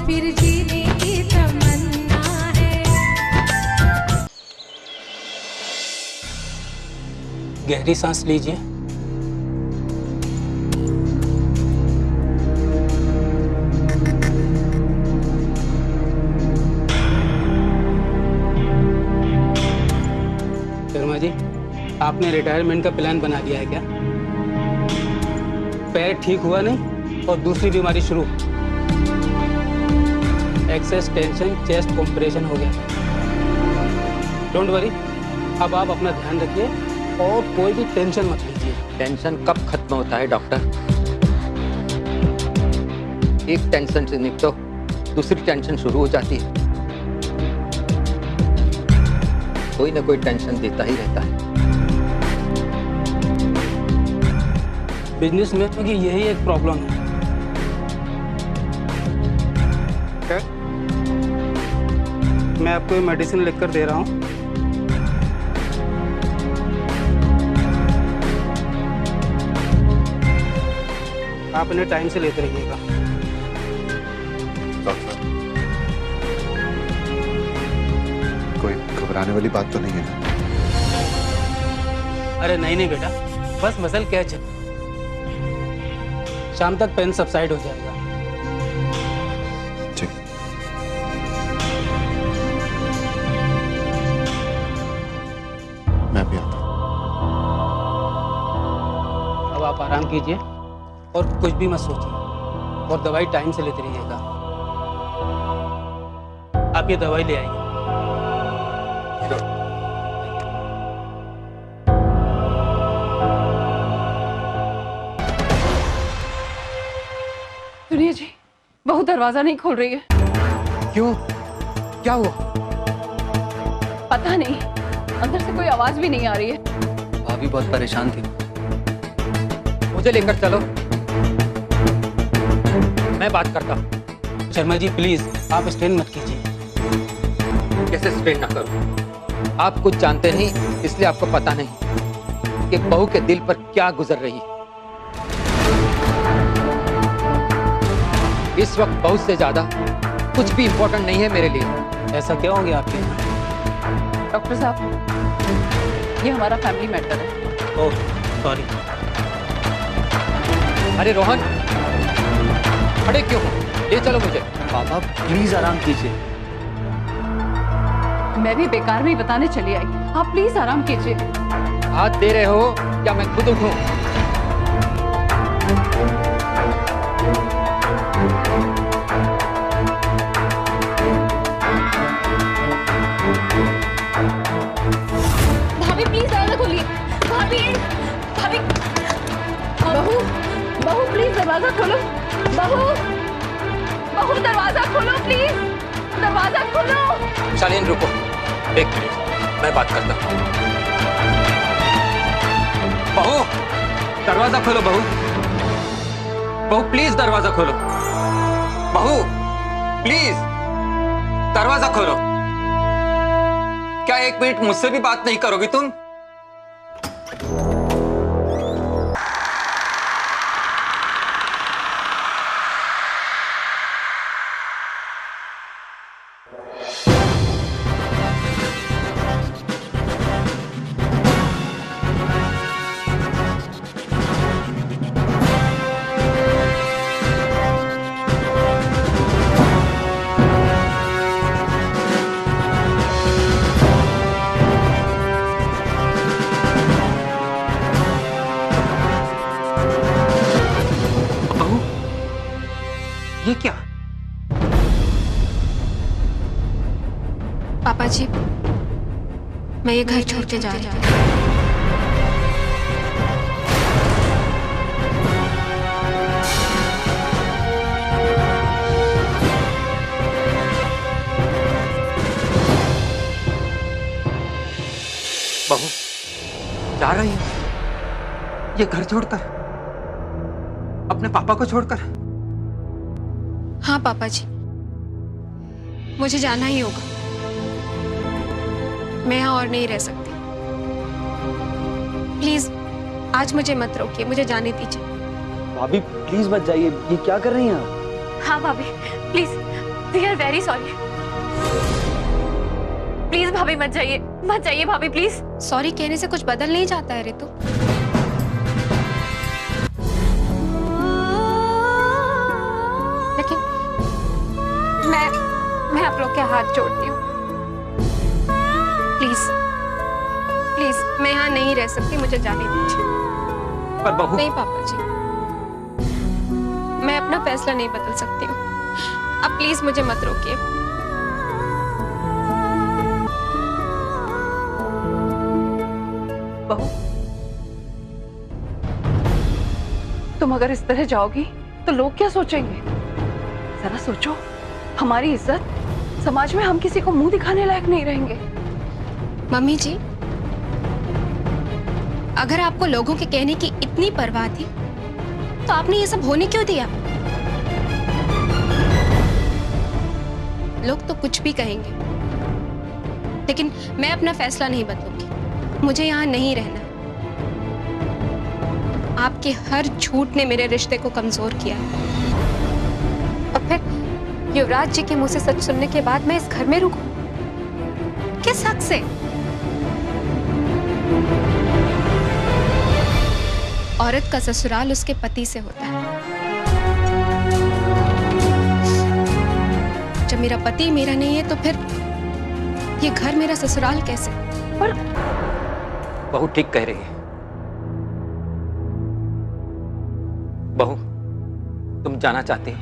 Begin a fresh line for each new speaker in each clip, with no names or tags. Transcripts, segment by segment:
फिर जीने की तमन्ना है।
गहरी सांस लीजिए। शर्मा जी, आपने रिटायरमेंट का प्लान बना लिया है क्या? पैर ठीक हुआ नहीं और दूसरी बीमारी शुरू। एक्सेस टेंशन, चेस्ट कॉम्प्रेशन हो गया। डोंट वरी, अब आप अपना ध्यान रखिए और कोई भी टेंशन मत लीजिए।
टेंशन कब खत्म होता है डॉक्टर? एक टेंशन से निपटो, दूसरी टेंशन शुरू हो जाती है। कोई ना कोई टेंशन देता ही रहता है।
बिजनेस में तो यही एक प्रॉब्लम है। मैं आपको ये मेडिसिन लिखकर दे रहा हूँ। आप इन्हें टाइम से लेते रहिएगा।
डॉक्टर, कोई घबराने वाली बात तो नहीं है ना?
अरे नहीं नहीं बेटा, बस मसल कैच है। शाम तक पेन सबसाइड हो जाएगा।
ठीक। मैं भी आता हूँ।
अब आप आराम कीजिए और कुछ भी मत सोचिए और दवाई टाइम से लेते रहिएगा। आप ये दवाई ले आइए।
सुनिए जी, बहू दरवाजा नहीं खोल रही है।
क्यों? क्या हुआ?
पता नहीं, अंदर से कोई आवाज भी नहीं आ रही है।
भाभी बहुत परेशान थी। मुझे लेकर चलो, मैं बात करता हूँ।
शर्मा जी प्लीज, आप स्ट्रेन मत कीजिए।
कैसे स्ट्रेन ना करूं? आप कुछ जानते नहीं, इसलिए आपको पता नहीं कि बहू के दिल पर क्या गुजर रही है। इस वक्त बहू से ज्यादा कुछ भी इंपॉर्टेंट नहीं है मेरे लिए।
ऐसा क्या हो गया आपके यहाँ?
डॉक्टर साहब, ये हमारा फैमिली मैटर है।
Oh sorry.
अरे रोहन, खड़े क्यों हो? ले चलो मुझे।
पापा प्लीज आराम कीजिए।
मैं भी बेकार में ही बताने चली आई। आप प्लीज आराम कीजिए।
हाथ दे रहे हो या मैं खुद उठूं?
भाभी प्लीज दरवाजा खोलिए। भाभी, भाभी, बहू, बहू प्लीज दरवाजा खोलो। बहू, बहू दरवाजा खोलो प्लीज, दरवाजा खोलो।
शालीन रुको, एक मिनट, मैं बात करता हूँ। बहू, दरवाजा खोलो। बहू, बहू प्लीज दरवाजा खोलो। बहू प्लीज दरवाजा खोलो। क्या एक मिनट मुझसे भी बात नहीं करोगी तुम? ये क्या?
पापा जी, मैं ये घर छोड़ के जा रही हूँ।
बहू जा रही है ये घर छोड़कर, अपने पापा को छोड़कर?
हाँ पापा जी, मुझे जाना ही होगा। मैं यहाँ और नहीं रह सकती। प्लीज आज मुझे मत रोकिए, मुझे जाने दीजिए।
भाभी प्लीज मत जाइए, ये क्या कर रही हैं आप?
हाँ भाभी, please
we are very sorry. Please भाभी मत जाइए भाभी प्लीज।
सॉरी कहने से कुछ बदल नहीं जाता है रितु। लेकिन मैं आप लोग के हाथ जोड़ती हूँ। प्लीज प्लीज मैं यहाँ नहीं रह सकती, मुझे जाने दीजिए।
पर बहू।
नहीं पापा जी, मैं अपना फैसला नहीं बदल सकती हूँ। आप प्लीज मुझे मत रोकिए।
बहू, तुम अगर इस तरह जाओगी तो लोग क्या सोचेंगे? जरा सोचो, हमारी इज्जत समाज में हम किसी को मुंह दिखाने लायक नहीं रहेंगे।
मम्मी जी, अगर आपको लोगों के कहने की इतनी परवाह थी तो आपने ये सब होने क्यों दिया? लोग तो कुछ भी कहेंगे, लेकिन मैं अपना फैसला नहीं बदलूंगी। मुझे यहाँ नहीं रहना। आपके हर झूठ ने मेरे रिश्ते को कमजोर किया है। और फिर युवराज जी के मुंह से सच सुनने के बाद मैं इस घर में रुकूं? किस हक से? औरत का ससुराल उसके पति से होता है। जब मेरा पति मेरा नहीं है तो फिर ये घर मेरा ससुराल कैसे?
पर
बहू ठीक कह रही है। बहू, तुम जाना चाहती हो?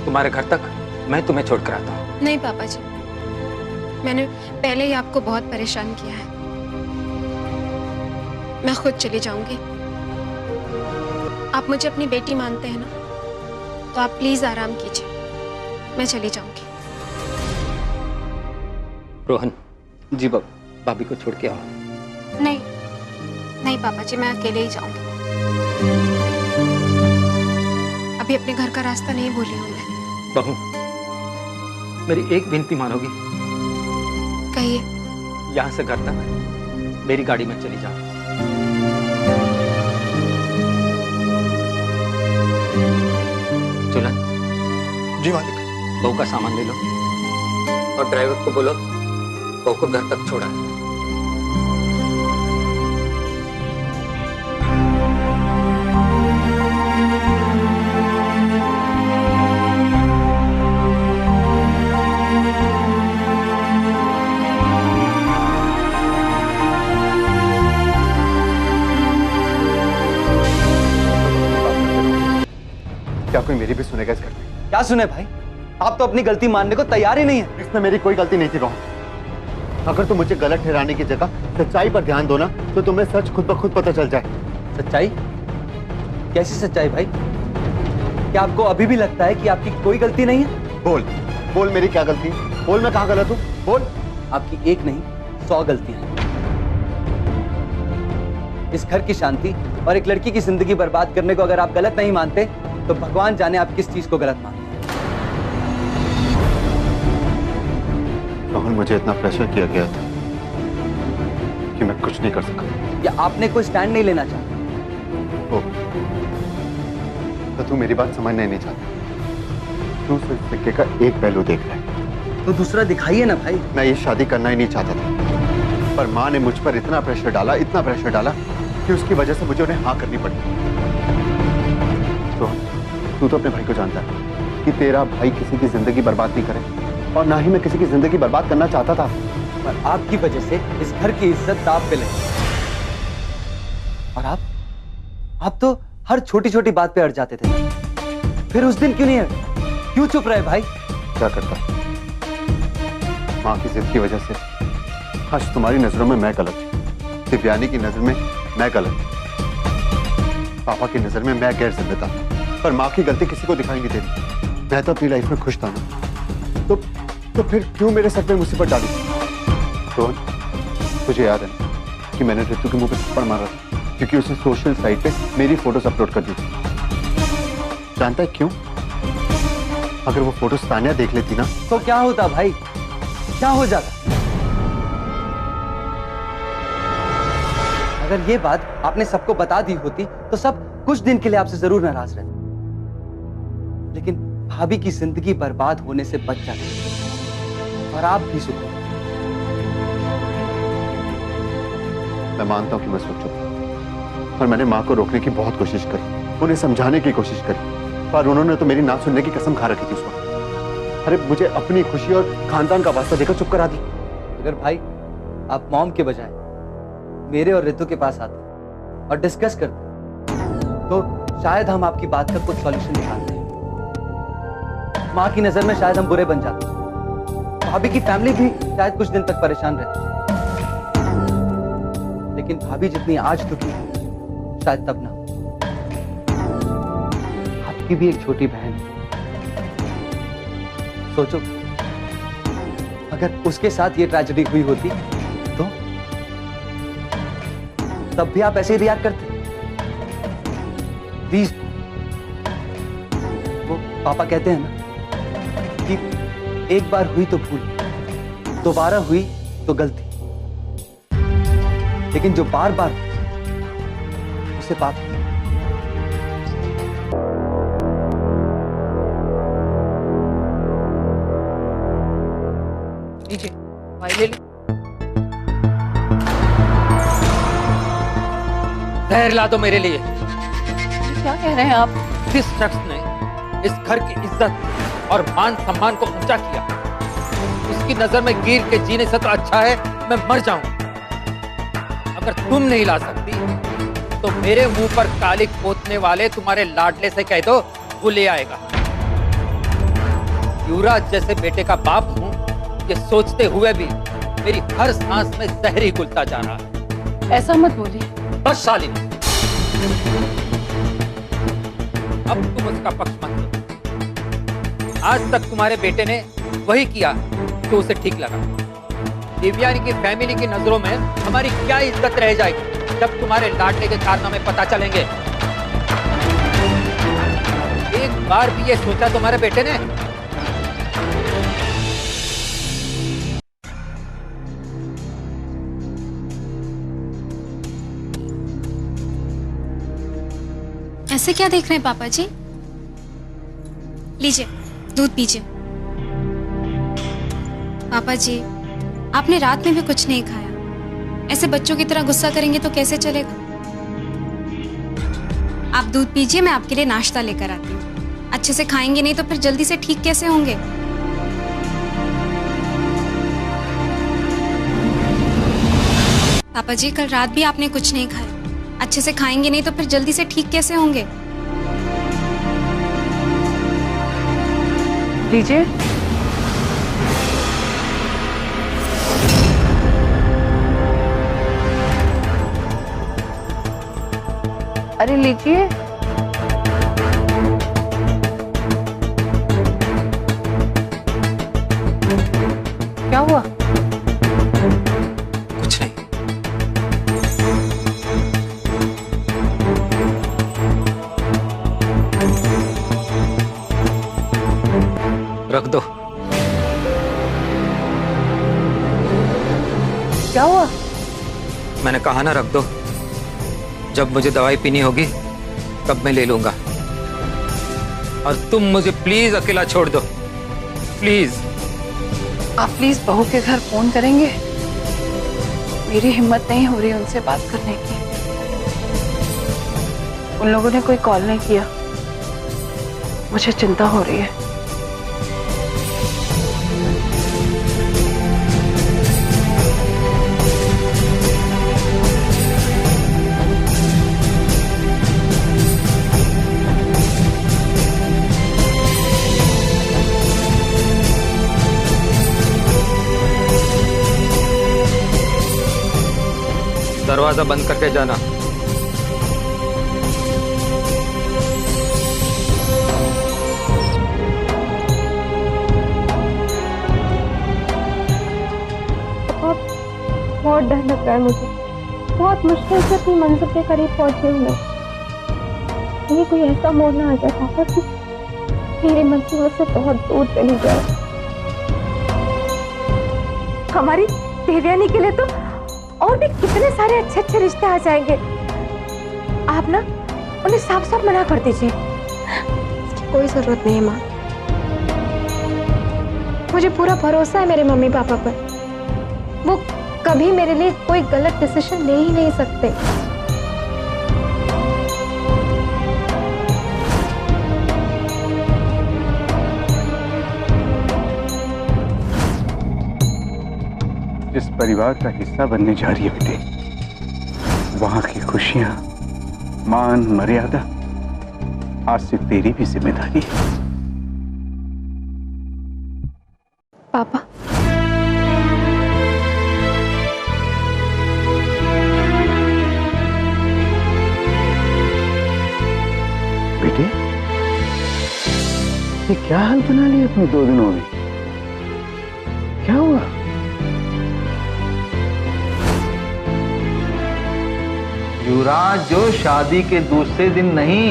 तुम्हारे घर तक मैं तुम्हें छोड़कर आता हूँ।
नहीं पापा जी, मैंने पहले ही आपको बहुत परेशान किया है। मैं खुद चली जाऊंगी। आप मुझे अपनी बेटी मानते हैं ना, तो आप प्लीज आराम कीजिए। मैं चली जाऊंगी।
रोहन जी, भाभी को छोड़ के आओ।
नहीं नहीं पापा जी, मैं अकेले ही जाऊंगी। अभी अपने घर का रास्ता नहीं भूली हूं मैं।
बहू, मेरी एक विनती मानोगी?
कहिए।
यहाँ से घर तक मेरी गाड़ी में चली जाओ। चुलन
जी मालिक।
बहू का सामान ले लो और ड्राइवर को बोलो बहू को घर तक छोड़ा।
क्या कोई मेरी भी सुनेगा इस घर में?
क्या सुने भाई? आप तो अपनी गलती मानने को तैयार ही नहीं है।
इसमें मेरी कोई गलती नहीं थी रोहन। अगर तुम मुझे गलत ठहराने की जगह सच्चाई पर ध्यान दो ना, तो तुम्हें सच खुद ब खुद पता चल जाए।
सच्चाई? कैसी सच्चाई भाई? क्या आपको अभी भी लगता है कि आपकी कोई गलती नहीं है?
बोल बोल, मेरी क्या गलती? बोल, मैं कहाँ गलत हूँ? बोल।
आपकी एक नहीं 100 गलतियां हैं। इस घर की शांति और एक लड़की की जिंदगी बर्बाद करने को अगर आप गलत नहीं मानते तो भगवान जाने आप किस चीज को गलत मानते हैं।
रोहन, मुझे इतना प्रेशर किया गया था कि मैं कुछ नहीं कर सका।
या आपने कोई स्टैंड नहीं लेना चाहा?
ओ, तो तू मेरी बात समझना ही नहीं चाहता। तू सिर्फ सिक्के का एक पहलू देख रहा है।
तो दूसरा दिखाइए ना भाई।
मैं ये शादी करना ही नहीं चाहता था, पर माँ ने मुझ पर इतना प्रेशर डाला कि उसकी वजह से मुझे उन्हें हाँ करनी पड़ी। तो तू तो अपने भाई को जानता है कि तेरा भाई किसी की जिंदगी बर्बाद नहीं करे, और ना ही मैं किसी की जिंदगी बर्बाद करना चाहता था।
पर आपकी वजह से इस घर की इज्जत दांव पे लगी। और आप तो हर छोटी छोटी बात पे अड़ जाते थे। फिर उस दिन क्यों नहीं है? क्यों चुप रहे भाई?
क्या करता? माँ की जिद की वजह से आज तुम्हारी नजरों में मैं गलत, दिव्यानी की नजर में मैं गलत, पापा की नजर में मैं गैर जिम्मेदार, पर माँ की गलती किसी को दिखाई नहीं देती। मैं तो अपनी लाइफ में खुश था ना, तो फिर क्यों मेरे सर पे मुसीबत डाली? रोहन, तुझे याद है कि मैंने रितु के मुंह पे थप्पड़ मारा था क्योंकि उसने सोशल साइट पे मेरी फोटोज अपलोड कर दी थी। जानता है क्यों? अगर वो फोटोज तानिया देख लेती ना,
तो क्या होता भाई? क्या हो जाता? अगर ये बात आपने सबको बता दी होती तो सब कुछ दिन के लिए आपसे जरूर नाराज रहते, लेकिन भाभी की जिंदगी बर्बाद होने से बच जाती और आप भी सुखो।
मैं मानता हूं कि मैं सोच चुका और मैंने मां को रोकने की बहुत कोशिश करी, उन्हें समझाने की कोशिश करी, पर उन्होंने तो मेरी ना सुनने की कसम खा रखी थी उस वक्त। अरे मुझे अपनी खुशी और खानदान का वास्ता देकर चुप करा दी।
अगर भाई आप मॉम के बजाय मेरे और रितु के पास आते और डिस्कस करते तो शायद हम आपकी बात का कुछ सॉल्यूशन निकालते। माँ की नजर में शायद हम बुरे बन जाते, भाभी की फैमिली भी शायद कुछ दिन तक परेशान रहती, लेकिन भाभी जितनी आज दुखी है शायद तब ना। आपकी भी एक छोटी बहन है, सोचो अगर उसके साथ ये ट्रेजेडी हुई होती तो तब भी आप ऐसे ही रिएक्ट करते। प्लीज, वो पापा कहते हैं ना कि एक बार हुई तो भूल, दोबारा हुई तो गलती, लेकिन जो बार बार उसे पाप।
लीजिए भाई, ले ली। जहर ला दो मेरे लिए।
क्या कह रहे हैं आप?
जिस शख्स ने इस घर की इज्जत और मान सम्मान को ऊंचा किया, उसकी नजर में गिर के जीने से तो अच्छा है मैं मर जाऊं। अगर तुम नहीं ला सकती तो मेरे मुंह पर कालिक पोतने वाले तुम्हारे लाडले से कह दो, वो ले आएगा। युवराज जैसे बेटे का बाप हूं, ये सोचते हुए भी मेरी हर सांस में जहर ही घुलता जा रहा है।
ऐसा मत बोलिए।
बस शालिनी, अब तुम उसका पक्ष मत लो। आज तक तुम्हारे बेटे ने वही किया तो उसे ठीक लगा। दिव्यानी की फैमिली की नजरों में हमारी क्या इज्जत रह जाएगी जब तुम्हारे लाडले के कारनामे पता चलेंगे। एक बार भी ये सोचा तुम्हारे बेटे ने?
ऐसे क्या देख रहे हैं पापा जी? लीजिए दूध पीजिए। पापा जी, आपने रात में भी कुछ नहीं खाया, ऐसे बच्चों की तरह गुस्सा करेंगे तो कैसे चलेगा? आप दूध पीजिए, मैं आपके लिए नाश्ता लेकर आती हूँ। अच्छे से खाएंगे नहीं तो फिर जल्दी से ठीक कैसे होंगे? पापा जी, कल रात भी आपने कुछ नहीं खाया, अच्छे से खाएंगे नहीं तो फिर जल्दी से ठीक कैसे होंगे?
लीजिए। अरे लीजिए। क्या हुआ?
कुछ नहीं। रख दो।
क्या हुआ?
मैंने कहा ना रख दो। जब मुझे दवाई पीनी होगी तब मैं ले लूंगा। और तुम मुझे प्लीज अकेला छोड़ दो, प्लीज।
आप प्लीज बहू के घर फोन करेंगे? मेरी हिम्मत नहीं हो रही उनसे बात करने की। उन लोगों ने कोई कॉल नहीं किया, मुझे चिंता हो रही है।
दरवाजा बंद करके जाना।
बहुत डर लग रहा है मुझे। बहुत मुश्किल से अपनी मंजिल के करीब पहुंचे हुए। ये कोई ऐसा मोड़ ना आ जाए पापा कि मेरी मंजिल से बहुत दूर चली जाए। हमारी देवयानी के लिए तो और भी कितने सारे अच्छे अच्छे रिश्ते आ जाएंगे। आप ना उन्हें साफ साफ मना कर दीजिए। इसकी कोई जरूरत नहीं है माँ। मुझे पूरा भरोसा है मेरे मम्मी पापा पर। वो कभी मेरे लिए कोई गलत डिसीजन ले ही नहीं सकते।
जिस परिवार का हिस्सा बनने जा रही है बेटे, वहां की खुशियां, मान मर्यादा आज से तेरी भी जिम्मेदारी है।
पापा,
बेटे, ये क्या हाल बना लिया अपने 2 दिनों में? क्या हुआ?
युवराज जो शादी के दूसरे दिन नहीं,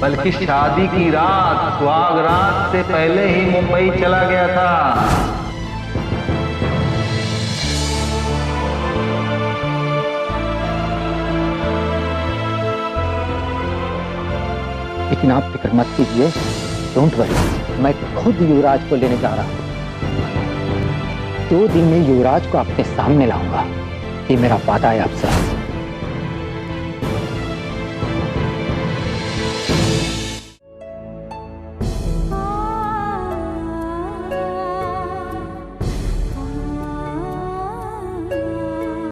बल्कि शादी की रात, सुहाग रात से पहले ही मुंबई चला गया था।
लेकिन आप फिक्र मत कीजिए, डोंट वरी, मैं खुद युवराज को लेने जा रहा हूं। 2 दिन में युवराज को अपने सामने लाऊंगा, ये मेरा वादा है आपसे।